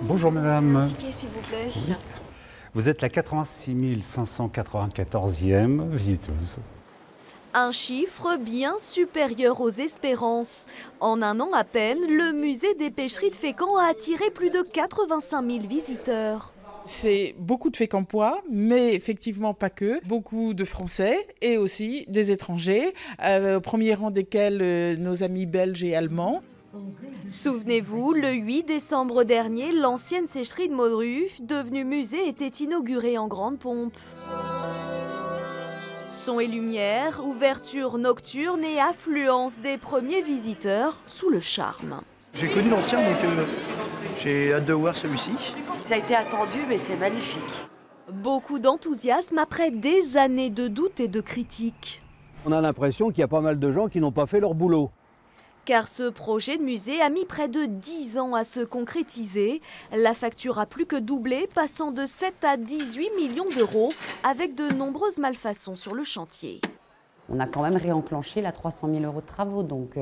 Bonjour madame. Un ticket s'il vous plaît. Oui. Vous êtes la 86 594e visiteuse. Un chiffre bien supérieur aux espérances. En un an à peine, le musée des pêcheries de Fécamp a attiré plus de 85 000 visiteurs. C'est beaucoup de Fécampois, mais effectivement pas que. Beaucoup de Français et aussi des étrangers, au premier rang desquels nos amis belges et allemands. Souvenez-vous, le 8 décembre dernier, l'ancienne sécherie de Modru, devenue musée, était inaugurée en grande pompe. Son et lumière, ouverture nocturne et affluence des premiers visiteurs sous le charme. J'ai connu l'ancien, donc j'ai hâte de voir celui-ci. Ça a été attendu, mais c'est magnifique. Beaucoup d'enthousiasme après des années de doutes et de critiques. On a l'impression qu'il y a pas mal de gens qui n'ont pas fait leur boulot. Car ce projet de musée a mis près de 10 ans à se concrétiser. La facture a plus que doublé, passant de 7 à 18 millions d'euros, avec de nombreuses malfaçons sur le chantier. On a quand même réenclenché la 300 000 euros de travaux, donc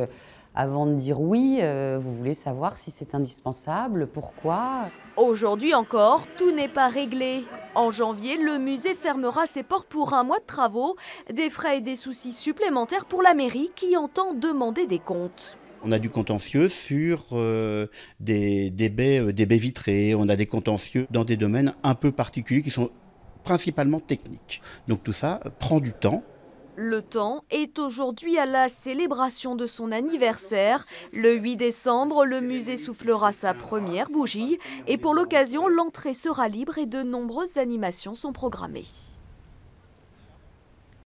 avant de dire oui, vous voulez savoir si c'est indispensable, pourquoi. Aujourd'hui encore, tout n'est pas réglé. En janvier, le musée fermera ses portes pour un mois de travaux, des frais et des soucis supplémentaires pour la mairie qui entend demander des comptes. On a du contentieux sur des baies vitrées, on a des contentieux dans des domaines un peu particuliers qui sont principalement techniques. Donc tout ça prend du temps. Le temps est aujourd'hui à la célébration de son anniversaire. Le 8 décembre, le musée soufflera sa première bougie et pour l'occasion, l'entrée sera libre et de nombreuses animations sont programmées.